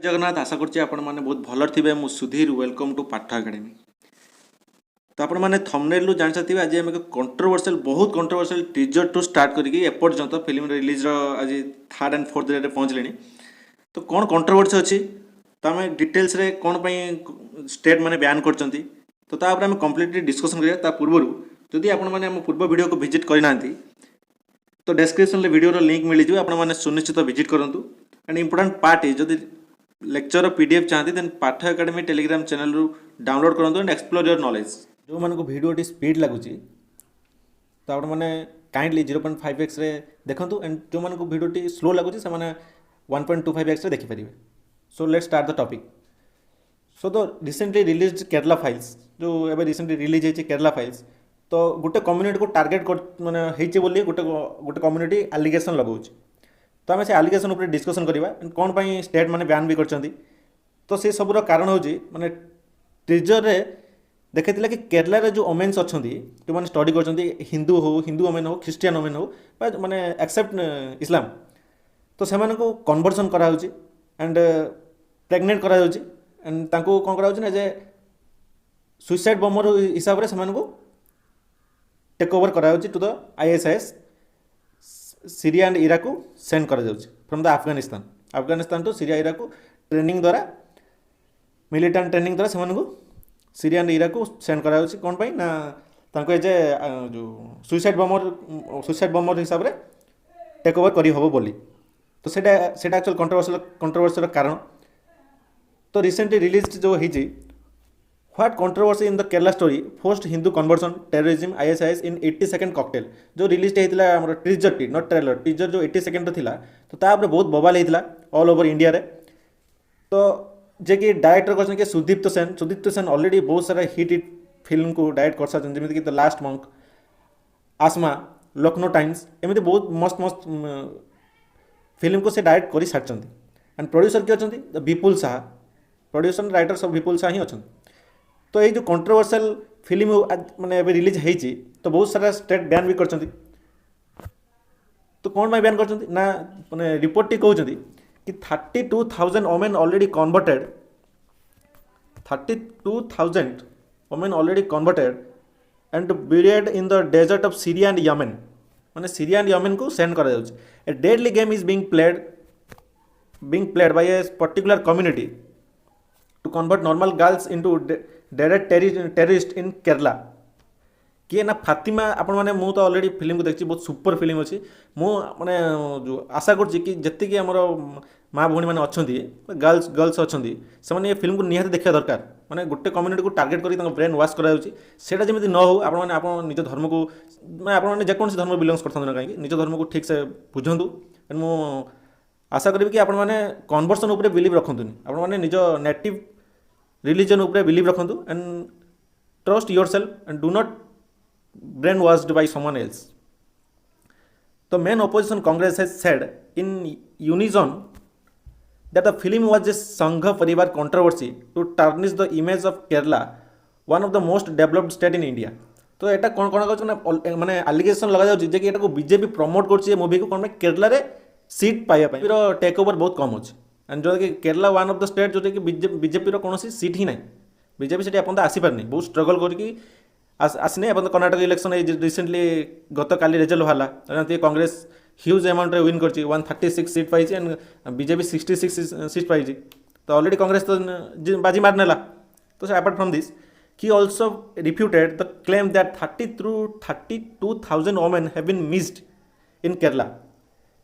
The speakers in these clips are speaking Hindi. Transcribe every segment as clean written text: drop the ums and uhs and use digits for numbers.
जगन्नाथ आशा करछि आपण माने बहुत भलर थिबे। मु सुधीर वेलकम टू पाठ एकेडमी। तो आपण माने थंबनेल जान सकथिबे आज हम कंट्रोवर्शियल बहुत कंट्रोवर्शियल टीजर टू स्टार्ट करके एपर्यंत फिल्म रिलीज आज थर्ड एंड फोर्थ डे पहुँचले। तो कौन कंट्रोवर्सी अच्छी तो आम डिटेल्स रे कौन पर स्टेट माने बैन करछंती तो तापर आम कंप्लीटली डिस्कसन करिया। पूर्व जदि आपण माने हम पूर्व वीडियो को विजिट करना तो डिस्क्रिप्शन में वीडियो लिंक मिल जाए। आपण माने सुनिश्चित विजिट करूँ। एंड इंपोर्टेंट पार्ट जदि लेक्चर पीडीएफ चाहती देन पाठ एकेडमी टेलीग्राम चैनल रु डाउनलोड करूँ एंड एक्सप्लोर योर नॉलेज। जो मानको वीडियो स्पीड लगुच तो आप मैंने काइंडली 0.5x रे देखंतु एंड जो मानको वीडियो स्लो लगुच से माने 1.25x रे देखि परिबे। So let's start the topic. So the recently release Kerala files जो एबे रिसेंटली रिलीज होइछि केरला फाइल्स तो गोटे कम्युनिटी को टार्गेट माने होइछि बोली गोटे गोटे कम्युनिटी एलिगेशन लगाउछि। तो आम से एलिगेशन उपर डिस्कसन करवा कौन पाई स्टेट माने बैन भी करछंती। तो से सबूर कारण होछि माने टीजर रे देखैतिला कि केरला रे जो ओमेन्स अछंती जो माने स्टडी करछंती हिंदू ओमेन हो ख्रिस्टियन ओमेन हो बा माने एक्सेप्ट इस्लाम तो सेमान को कन्वर्सन करा होछि एंड प्रेग्नेंट करा होछि एंड तांको कोन करा होछि ना जे सुसाइड बॉम्बर हिसाब रे सेमान को टेक ओवर करा होछि to the ISIS Syria and Iraq को सेंड कर from the Afghanistan to Syria Iraq को ट्रेनिंग द्वारा मिलिटेंट ट्रेनिंग द्वारा से सीरिया एंड इराक को सेंड करा कौन पाई ना तांको एज ए जो सुसाइड बॉम्बर हिसाब से टेक ओवर करी हबो बोली। तो सेटा एक्चुअल कंट्रोवर्शियल कारण। तो रिसेंटली रिलीज जो होइछि what controversy in the Kerala story first Hindu conversion terrorism ISIS in 80 second cocktail जो रिलीज होता है टीजर टी नॉट ट्रेलर टीजर जो 80 सेकंड थिला तो तापर बहुत बवाल होता ऑल ओवर इंडिया रे। तो जे कि डायरेक्टर कर सुदीप्त सेन ऑलरेडी बहुत सारा हिट फिल्म को डायरेक्ट कर सारी जमीन the last monk Asma Lucknow times एमती बहुत मस्त मस्त फिल्म को से डायरेक्ट कर सारी एंड प्रोड्यूसर किए अच्छा विपुल शाह प्रोड्यूसर राइटर सब विपुल शाह ही अच्छा। तो ये जो कंट्रोवर्शियल फिल्म माने रिलीज होती तो बहुत सारा स्टेट बैन भी करछंती। तो कौन भाई बैन करछंती ना माने रिपोर्ट टी कहउछंती कि 32,000 women already converted 32,000 women already converted and buried in the desert of Syria and Yemen माने सीरिया एंड यमेन को सेंड करा जाउछ। A deadly game is being played by a particular community to convert normal girls into direct terrorist in Kerala। किए ना फातिमा आपण मैंने मु तो ऑलरेडी फिल्म को देखी बहुत सुपर फिल्म अच्छी मु माने जो आशा करछि कि जति कि हमर माँ भौणी मैंने अच्छी गर्ल्स अच्छा से फिल्म को निहाती देखा दरकार माने गोटे कम्युनिटी को टार्गेट करके ब्रेन वाश करा जमी न हो आप निज धर्म को मैंने जेकोसी धर्म बिलंग्स करते ना कहीं निज धर्म को ठीक से बुझंतु। एंड मु आशा करी कि आपण मैंने कन्वर्सन उपर बिलीव रखंतुनी आपण मैंने निज नेटिव रिलीजन उपर बिलीव रखंतु and trust yourself and do not brainwashed by someone else। The main opposition Congress has said in unison that the film was a Sangha Parivar controversy to tarnish the image of Kerala, one of the most developed state in India। तो एटा कौन कौन कर माने एलिगेशन लगा जाउछि जे कि एटा को बीजेपी प्रमोट करछि ए मूवी को कोन में केरला रे सीट पाया पई रो टेक ओवर बहुत कम अछि एंड जो कि Kerala one of the state जो कि बीजेपी रो कोनोसी सीट ही नहीं बीजेपी सेठी अपन आसी पारनी बहुत स्ट्रगल करके आसने अपन कर्नाटक इलेक्शन रिसेंटली गत काली रिजल्ट बाहला कांग्रेस ह्यूज अमाउंट रे विन करछि 136 सीट पाई एंड बीजेपी 66 सीट पाई। तो ऑलरेडी कांग्रेस तो बाजी मार नेला। तो apart from this he also refuted the claim that 32,000 women have been missed in Kerala।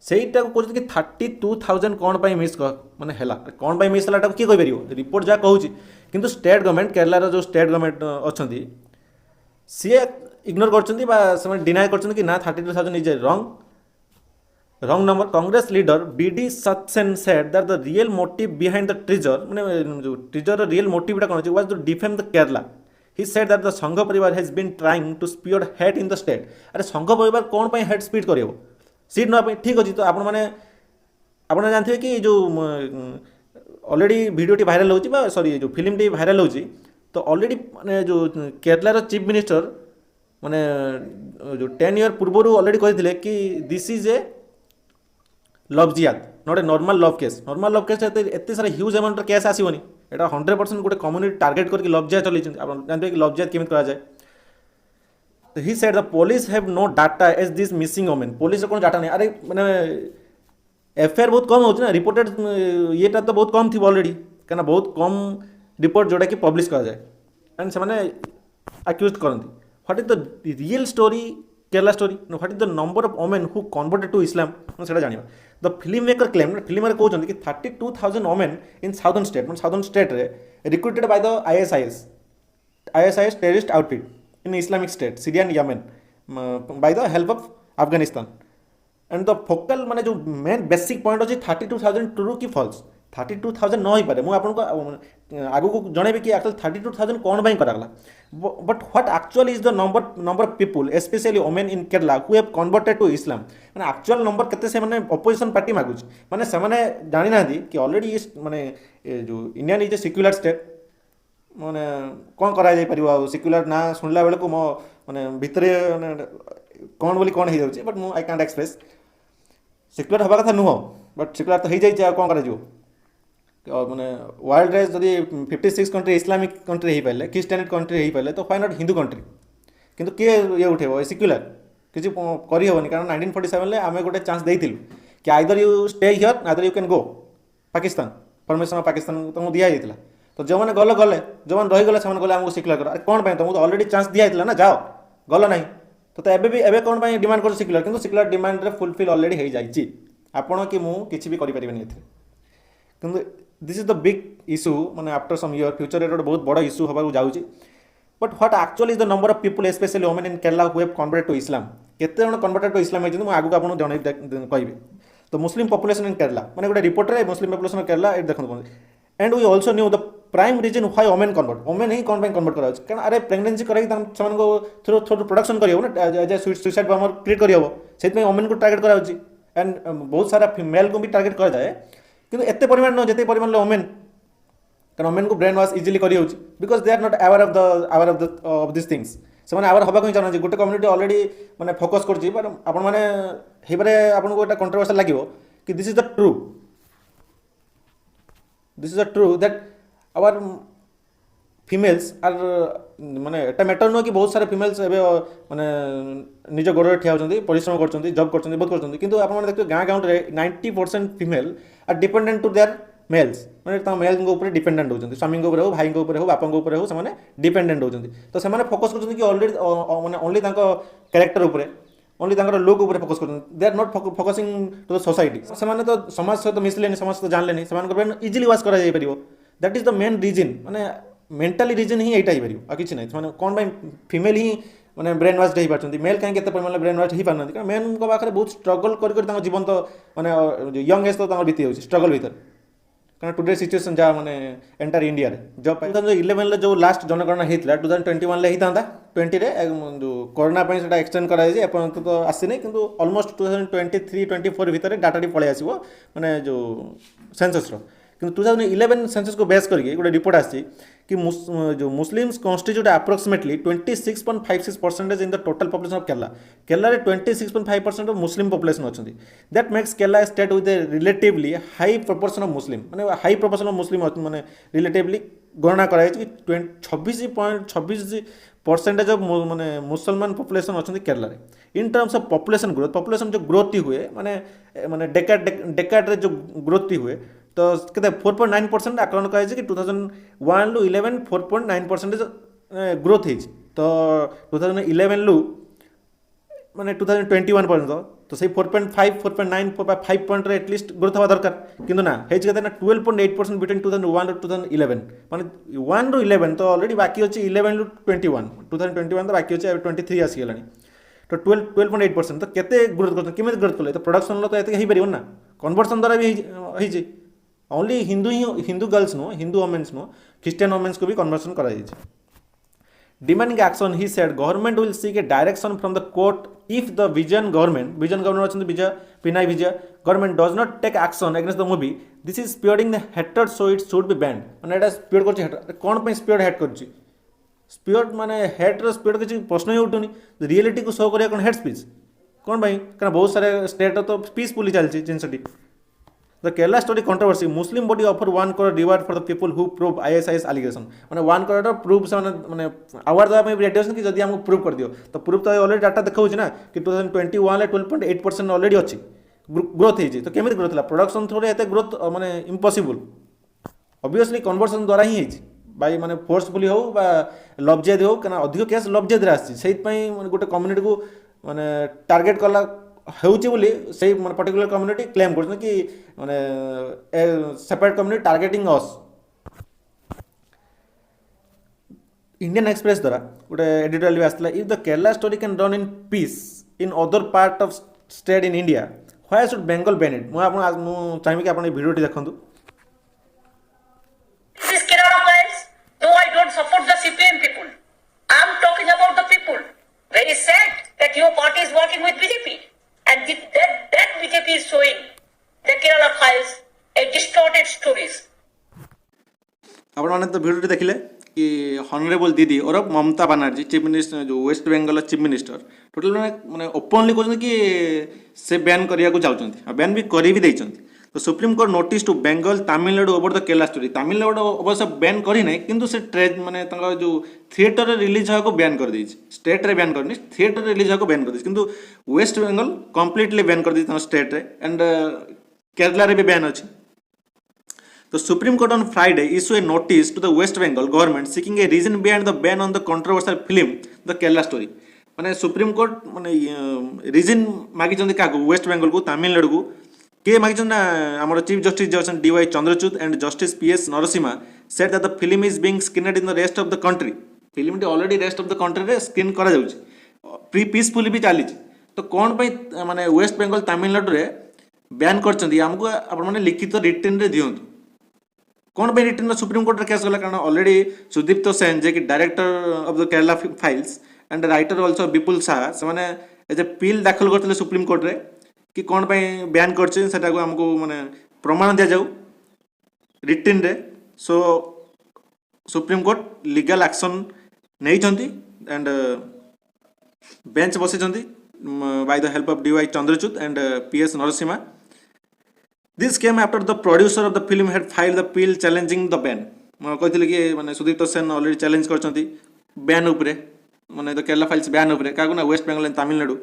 ସେଇଟା କହୁଛନ୍ତି କି 32,000 କ'ଣ ପାଇଁ ମିସ୍ ମାନେ ହେଲା କ'ଣ ପାଇଁ ମିସ୍ ହେଲାଟା କିଏ କହିପାରିବ ରିପୋର୍ଟ ଯାହା କହୁଛି କିନ୍ତୁ ଷ୍ଟେଟ୍ ଗଭର୍ଣ୍ଣମେଣ୍ଟ କେରଳାର ଯେଉଁ ଷ୍ଟେଟ୍ ଗଭର୍ଣ୍ଣମେଣ୍ଟ ଅଛନ୍ତି ସିଏ ଇଗ୍ନୋର କରୁଛନ୍ତି ବା ସେମାନେ ଡିନାଏ କରୁଛନ୍ତି କି ନା 32,000 is a wrong number. Congress leader BD Satheesan said that the real motive behind the teaser ମାନେ ଯେଉଁ ଟ୍ରିଜରର ରିଏଲ୍ ମୋଟିଭ୍ଟା କ'ଣ ଅଛି was to defame the Kerala. He said that the Sangha Parivar has been trying to spew hate in the state। अरे संघ परिवार कौन पाई हेट स्पीड करियो सीट ना ठीक अच्छी। तो आपण मैंने आप जानते कि जो ऑलरेडी वीडियोटी भाइराल होची बा सॉरी जो फिल्म टी भाइराल होची तो ऑलरेडी माने जो केरला चीफ मिनिस्टर माने जो 10 ईयर पूर्व ऑलरेडी कहते कि दिस इज ए लव जिहाद not a normal love case एत सारा ह्यूज अमाउंट केस आसोनी एटा 100% गोटे कम्युनिटी टार्गेट करके लव जिहाद चलते जानते कि लव जिहाद केमी कराए तो ही said the police have no data as this missing women police कौन डाटा नहीं अरे मैंने एफआईआर बहुत कम होना रिपोर्टेड ये तो बहुत कम थी ऑलरेडी कहीं बहुत कम रिपोर्ट जोटा कि पब्लिश कराए एंड से accused करती what is the real Story Kerala Story what is the number of women who converted to Islam से जाना the film maker claim film maker कहते कि 32,000 वोमेन इन साउदर्न स्टेट रे recruited by the ISIS terrorist outfit in Islamic State Syria and Yemen by the help of Afghanistan and the focal माने जो मेन बेसिक पॉइंट अच्छी 32,000 ट्रू कि फॉल्स 32,000 न हो पारे मुझे आपको आगु को जनइबी कि एक्चुअली 32,000 कौन पर कराला but what actually is the number of people specially women in Kerala who have converted to Islam मैंने एक्चुअल नंबर केते से माने अपोजिशन पार्टी मागुच माने से माने जानि ना कि ऑलरेडी माने जो Indian is a secular state माने कौन करा जाय परिबो सेक्युलर ना सुनला बेले को मो माने भितरे कौन बोली कौन हो जाउची बट मु आई कांट एक्सप्रेस सेक्युलर हवा कथा नुह बट सेक्युलर तो हो जाए कौन कर मैंने वर्ल्ड रे जदि 56 कंट्री इस्लामिक कंट्री हो पारे क्रिश्चियनिट कंट्री हो पारे तो व्हाई नॉट हिंदू कंट्री किंतु किए ये उठेब सेक्युलर किसी करहबनी कारण 1947 आम गोटे चांस देलु कि either you stay here either you can go Pakistan permission of Pakistan तुमको दिखाई तो जो मैंने गले जो मैंने रहीगले से गले आमको सेक्युलर कर कौन तुमको ऑलरेडी चांस दिखाई ना जाओ गल ना तो एबे कौन डिमांड कर सेक्युलर किंतु सेक्युलर डिमांड फुलफिल ऑलरेडी हो जाए आपण कि मुझे किसी भी करें किंतु this is the big issue माने आफ्टर सम ईयर फ्यूचर गोटे बहुत बड़ इश्यू होगा जाऊँगी but what actually is the number of people specially women in Kerala who have converted to Islam केते जन कन्वर्टेड टू इस्लाम होती मुझे आगू आपको जन कहि तो मुस्लिम पॉपुलेशन इन केरला माने गोटे रिपोर्ट रे मुस्लिम पॉपुलेशन ऑफ केरला ये देखो and we also knew the prime reason why women convert women ही कौन कन्वर्ट करा कारण अरे प्रेगनेंसी कराई थ्रू थ्रू प्रोडक्शन करियो ना as a suicide bomber create करियो सेति वोमेन को टार्गेट करा होची एंड बहुत सारा मेल को भी टार्गेट करा जाए किंतु एते परिमाण न जते परिमाण वोमेन कारण वोमेन को ब्रेन वाश इजिली करी होची because they are not aware of this things से माने अवेयर होबा को चाहना गोटे कम्युनिटी ऑलरेडी माने फोकस करची पर आपण माने हेबरे आपण को एटा कंट्रोवर्शियल लागिवो कि this is the true that our females are माने एटा मैटर नुह कि बहुत सारे फीमेल्स एबे माने निज गोड़ ठिया होचंती परिश्रम करचंती जॉब करचंती बहुत करचंती किंतु आपण माने देखियो गाँ गाँव रे 90% female are dependent to their males मैंने मेल ऊपर डिपेंडेंट होती स्वामी हो भाई हो बापा हो से डिपेंडेंट होती तो से फोकस कर कि ऑलरेडी मैंने ओनली कैरेक्टर उपरे ओनली लुक उपर फोकस कर they are not focusing to the society से तो समाज सहित मिसले समाज सहित जानले से इजिली वाश कर that is the main reason माने मेंटाली रीजन ही यहीटा हो किसी ना कौन फीमेल ही मैंने ब्रेन वाश हो पार्टी मेल कहीं परिमाण ब्रेन वाश हो पारना कारण मेन पाखे बहुत स्ट्रगल कर जीवन तो मैंने यंग एज तो बीती जाऊँगी स्ट्रगल भीतर कारण टुडे सिचुएशन जहाँ मैंने एंटायर इंडिया जब 2011 जो लास्ट जनगणना होता 2021 होता 20 जो कोरोना से एक्सटेंड कर तो आसी कि ऑलमोस्ट 2023-24 भितर डाटा पलि आस मैंने जो सेंसस कि 2011 सेंसस को बेस करके गोटे रिपोर्ट आसी कि जो Muslims constitute approximately 26.56% in the total population of Kerala Kerala रे 26.5% ऑफ मुस्लिम पॉपुलेशन अच्छा that makes Kerala state with A relatively high proportion of Muslim माने हाई प्रोपोर्शन ऑफ मुस्लिम माने रिलेटिवली गणना कराई कि 26% ऑफ माने मुसलमान पॉपुलेशन अच्छा केरला रे इन टर्म्स ऑफ पॉपुलेशन जो ग्रोथ हुए माने माने डेकाड रे जो ग्रोथ हुए तो कहते 4.9% आकलन करें कि 2001 lu 11 4.9% ग्रोथ हो तो 2011 लु माने 2021 पर्यंत तो सही 4.5 4.9 5 पॉइंट एटलिस्ट ग्रोथ हवा दरकार किंतु ना है 12.8% बिटवीन 2001 और 2011 माने 1 ru 11 तो ऑलरेडी बाकी अच्छे 11 lu 21 2021 तो बाकी अच्छे 23 आसीगला तो 12.8% तो केते ग्रोथ कर केमे ग्रोथ कले तो प्रोडक्शन तो एते ही परिबो ना कन्वर्सन द्वारा भी होई जे only Hindu girls no Hindu womens no Christian womens को भी कन्वर्सन करा demanding action he said government will seek a direction from the court if the Vijayan government अच्छे विजय Pinarayi Vijayan government does not take action against the movie this is spearing the hated so it should be banned माने एटा स्पीयर कर कौन पे स्पीयर हेट कर स्पीयर माने हेट रो स्पीयर किसी प्रश्न ही उठुनी रियलिटी को शो करिया कोन हेट स्पीच कौन भाई कारण बहुत सारे स्टेट तो पीसफुली चलती जिनसटी the Kerala Story controversy Muslim body offer 1 crore reward for the people who prove ISIS allegation माने 1 करोड़ प्रूव से माने अवार्ड देवा पे रेडी अछन कि जदी हमको प्रूव कर दियो तो प्रूव तो ऑलरेडी डाटा देखाउछ ना कि 2021 ले 12.8% ऑलरेडी अछि ग्रोथ हे तो केमिति ग्रोथ ला प्रोडक्शन थ्रू एते ग्रोथ माने इम्पॉसिबल ऑब्वियसली कन्वर्सन द्वारा ही हेछि बाई माने फोर्सफुली हो बा लब्जेद हो कना अधिक केस लब्जेद रे आछि सेहि पई माने गोटे कम्युनिटी को माने टार्गेट कला होउछि बोली सेही माने पर्टिकुलर कम्युनिटी क्लेम करछन कि माने ए सेपरेट कम्युनिटी टार्गेटिंग अस इंडियन एक्सप्रेस द्वारा गोटे एडिटोरियल भी आसला if the Kerala story can run in peace in other part of state in India why should Bengal ban it मु चाहिए कि आपण ए वीडियो देखंतु This Kerala files, though I don't support the CPM people, I'm talking about the people. Very sad that your party is working with BJP. And that BJP is showing the Kerala files a distorted stories. आपण माने तो वीडियो देखिले कि हॉनरेबल दीदी और ममता बनर्जी चीफ मिनिस्टर जो West Bengal chief minister total माने ओपनली कहते कि से बैन करिया को चाहते बैन भी करी भी देइछन्ति तो Supreme Court notice to Bengal Tamil Nadu over The Kerala Story Tamil Nadu अवश्य बैन करी नहीं किंतु से ट्रेड माने तंगा जो थिएटर रे रिलीज होको बैन कर दी स्टेट रे बैन करनी थिएटर रे रिलीज होको बैन कर दी किंतु वेस्ट बेंगल कंप्लीटली बैन कर दी तंगा स्टेट रे एंड केरला रे भी बैन अछि तो Supreme Court on Friday issue a notice to the West Bengal government seeking a reason behind the ban on the controversial film The Kerala Story माने सुप्रीम कोर्ट माने रीजन मागी जंदी का वेस्ट बेंगल को तमिलनाडु को के मागिछन ना हमर चीफ जस्टिस जसन DY Chandrachud and justice PS Narasimha said that the film is being screened in the rest of the country film टी already rest of the country रे स्क्रीन करा जाउछ प्री पीसफुली भी चली तो कौन पे माने waste Bengal Tamil Nadu Ray Ban करछन्ती हमको आपण माने लिखित रिटन रे दियंतु कौन पे रिटन सुप्रीम कोर्ट रे केस गला कारण ऑलरेडी सुदीप्त सेन जे कि director of the Kerala Files and writer also Vipul Shah से माने एज ए अपील दाखल करथिले सुप्रीम कोर्ट रे कि कौन पे बैन करछे सेटा को हमको माने प्रमाण दिया जाऊ रिटन रे सो सुप्रीम कोर्ट लीगल एक्शन नहीं छंती एंड बेंच बसे छंती by the help of DY Chandrachud and PS Narasimha this came after the producer of the film had filed the appeal challenging the ban मैं कहथिले कि माने सुदीप्त सेन ऑलरेडी चैलेंज करछंती बैन ऊपरे माने द केरला फाइल्स बैन ऊपरे कागु ना West Bengal and Tamil Nadu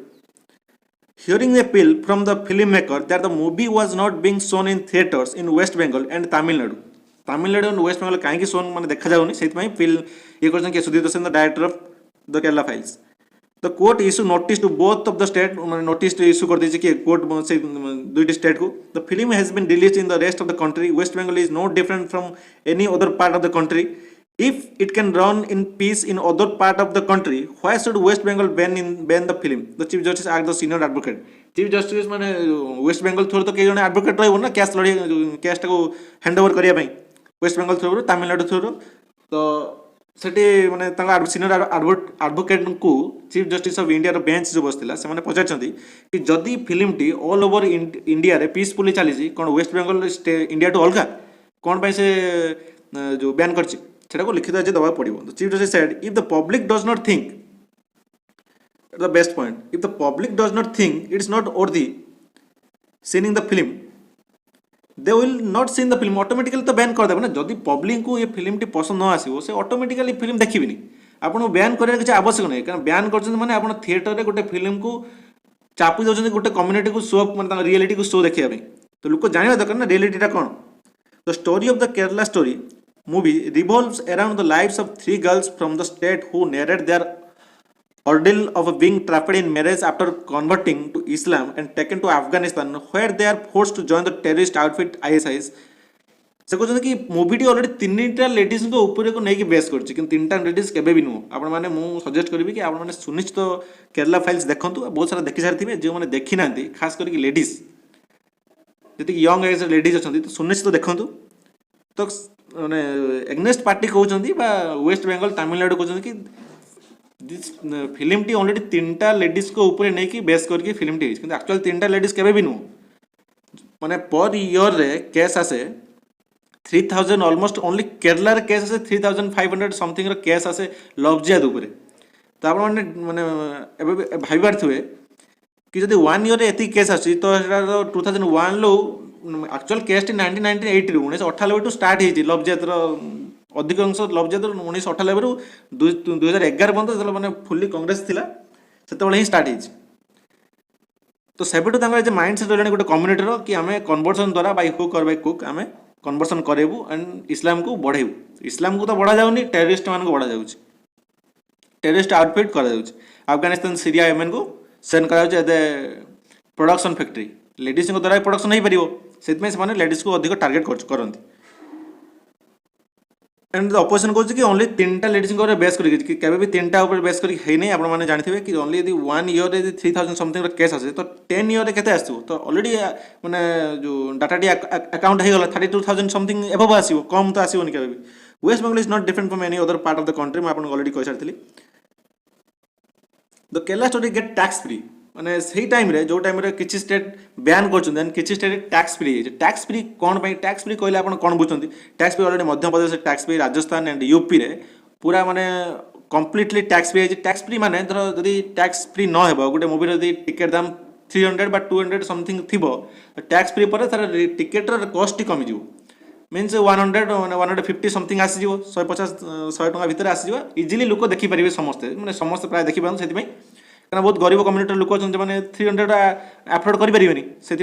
Hearing the appeal from the filmmaker that the movie was not being shown in theaters in West Bengal and Tamil Nadu. Tamil Nadu and West Bengal कहीं shown माने देखा जाऊनी सेहित में फिल ये करछन कि Sudipto Sen the director of the Kerala Files the court issue notice to both of the state माने नोटिस इशू कर दीजिए कि कोर्ट से दुईटी स्टेट को the film has been released in the rest of the country West Bengal is no different from any other part of the country if it can run in peace in other part of the country why should West Bengal ban the film the chief justice asked the senior advocate chief justice माने वेस्ट बेंगल थ्रू तो कई जने एडवोकेट रहबो ना केस लड़ी केस को हैंडओवर करिया पई West Bengal through Tamil Nadu through तो सेठी माने तंगा सीनियर एडवोकेट को चीफ जस्टिस ऑफ इंडिया रो बेंच जो बसतिला से माने पचारछंती कि जदी फिल्म टी ऑल ओवर इंडिया रे पीसफुली चली जी कोन वेस्ट बेंगल इंडिया टू अलगा कोन पई से जो बैन करछि सेटा को लिखित आज दवा पड़ो तो chief justice said if the public does not think the best point if the public does not think it's not worthy seeing the film they will not seen the film automatically तो बैन कर देबे ना जदी पब्लिक को ये फिल्म टी पसंद न आसीबो से ऑटोमेटिकली फिल्म देखिबिनी आपन बैन करिया किछ आवश्यक नै कारण बैन करछन माने आपन थिएटर रे गोटे फिल्म को चापी दउछन गोटे कम्युनिटी को शो माने रियलिटी को शो देखिया पे तो लोक जानिबा दरकार ना रियलिटीटा कोन the Story of the Kerala Story movie revolves around the lives of three girls from the state who narrate their ordeal of being trapped in marriage after converting to Islam and taken to Afghanistan where they are forced to join the terrorist outfit ISIS से कहते कि मूवीटी ऑलरेडी तीनटा लेडीज को ऊपर को नहीं बेस कर तीनटा लेडीज केबे भी नुह आपण मैंने मुझे सजेस्ट करी कि आप सुनिश्चित केरला फाइल्स देखूँ बहुत सारा देखी सारी जो मैंने देखी ना खास करके लेडीज जी यंग एज लेडीज अच्छा तो सुनिश्चित देखूँ तो माने एग्नेस्ट पार्टी कहते वेस्ट बेंगल तमिलनाडु कहते कि दिस फिल्म टी ऑलरेडी तीनटा लेडीज को ऊपर नहीं कि बेस करके फिल्म टी कि एक्चुअल तीनटा लेडीज केबे भी नुह माने पर ईयर रे केस आसे 3000 ऑलमोस्ट ओनली केरला रे केस आसे 3500 समथिंग रे केस आसे लव जिहाद ऊपर तो आप माने भाबार थे कि जब 1 ईयर एति केस आसी तो 2001 लो एक्चुअल केस टी 1998 रु 1998 टू स्टार्ट होती लव जिहाद अधिकांश लव जिहाद 1998 रु 2011 पर्यंत जो मैंने फुल्ली कांग्रेस थिला सेतबेले ही स्टार्ट होती तो सेबेठू तांकर माइंड सेट रही गोटे कम्युनिटीर कि आम कन्वर्सन द्वारा बाई हुक और बाई कुक आम कन्वर्सन करेबू एंड इस्लाम को बढ़ेबू इस्लाम को तो बढ़ा जाऊनी टेररिस्ट मान को बढ़ा जाऊँ टेररिस्ट आउटफिट करा जाऊँ अफगानिस्तान सीरिया येमेन को सेंड करा as a production factory ladies द्वारा प्रोडक्शन हो पार से लेडीज को अधिक टार्गेट करती एंड अपोजिशन कौन कि ओनली 3टा लेडीज बेस करके भी 3टा बेस करके नहीं आपने जानते कि ओनली यदि 1 ईयर 3000 समथिंग केस आसे तो 10 ईयर के आसो तो ऑलरेडी मैंने जो डाटाटी अकाउंट हो गला 32,000 समथिंग एबव आसो कम तो आसोनी के West Bengal is not different from any other part of the country मैं आपको ऑलरेडी कही सारी the Kerala Story get tax free माने सही टाइम रे जो टाइम रे किछि स्टेट बैन करछन देन किछि स्टेट टैक्स फ्री कोन पई टैक्स फ्री कहले आपण कोन बुझछंती tax free already Madhya Pradesh tax free Rajasthan and UP रे पूरा माने completely tax free tax free माने धर जदी टैक्स फ्री न हेबो गुटे मूवी रे जदी टिकट दाम 300 बा 200 समथिंग थिबो टैक्स फ्री पर तार टिकट र कॉस्ट कमी जिवो मीन्स 150 समथिंग आसी जिवो 150 टका भितर आसी जिवो इजीली लोक देखि परिबे समस्त माने समस्त प्राय देखि पान सेति कारण बहुत गरीब कम्युनिटी लोक अच्छा मैंने 300 एफोर्ड करें से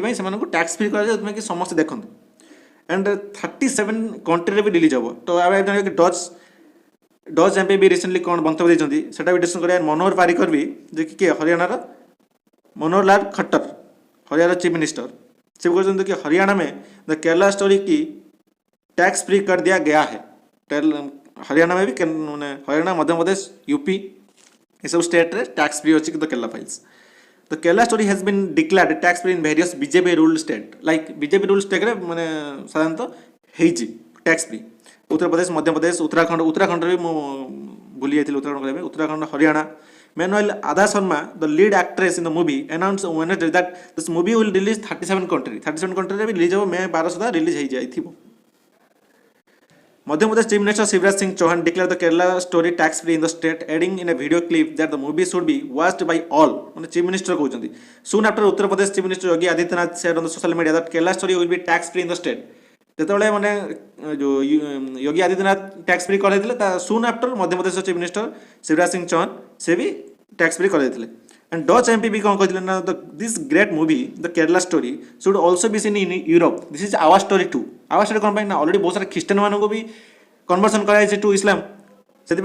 टैक्स फ्री कर कि समस्त देखते एंड 37 कंट्री भी रिलीज हम तो आम कि डच एमपी भी रिसेंटली कौन मंतव्य देती भी डिस्कस करें मनोहर पारिकर भी जे कि हरियाणा मनोहर लाल खट्टर हरियाणा चीफ मिनिस्टर से कहते कि हरियाणा में द केरला स्टोरी की टैक्स फ्री कर दिया गया है हरियाणा में भी हरियाणा मध्य प्रदेश यूपी ये सब स्टेट रे टैक्स फ्री अच्छी The Kerala Files The Kerala Story has been declared tax free in various BJP ruled state like BJP ruled state रे माने साधारणतः हेजी टैक्स फ्री उत्तर प्रदेश मध्य प्रदेश उत्तराखंड भी भूली जाइए Uttarakhand Haryana Meanwhile, Ada Sharma, the lead actress in the movie, announced Wednesday that this movie will release 37 country. 37 country भी release हो May 12 सुधा release हो जाई थी वो. Madhya Pradesh chief minister Shivraj Singh Chouhan declared the Kerala story tax free in the state, adding in a video clip that the movie should be watched by all. माने चीफ मिनिस्टर कहते हैं. Soon after Uttar Pradesh chief minister Yogi Adityanath said on the social media that Kerala story will be tax free in the state. ଯେତେବେଳେ ମାନେ जो योगी आदित्यनाथ टैक्स फ्री कर सुन after Madhya Pradesh chief minister Shivraj Singh Chouhan से भी टैक्स फ्री कर एंड डच एमपी भी कौन कहते ना this great movie The Kerala Story should also be seen in Europe this is our story to our story कौन ना ऑलरेडी बहुत सारा ख्रीस्टान मानक भी कन्वर्सन कराई टू इस्लाम से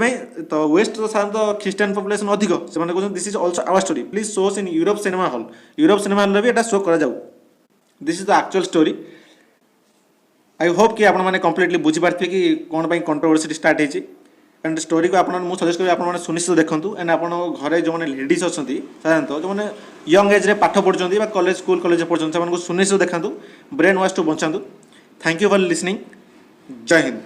तो वेस्ट तो साधारणतः ख्रीस्टान पपुलेसन अधिक से कहते this is also our story please shows in Europe cinema hall भी एटा शो करा this is the actual story I hope कि आपने कंप्लीटली बुझीपारे कि कौन पर कंट्रोवर्सी स्टार्ट होती एंड स्टोरी को आपको सजेस्ट करी आपने सुनिश्चित देखूँ एंड आप घरे जो मैंने लेडीज अच्छा साधारणतः जो मैंने यंग एज रे पाठ पढ़ुं कॉलेज स्कूल कॉलेज पढ़ुं से सुनिश्चित देखा ब्रेन वाश टू बचातु thank you for listening Jai Hind.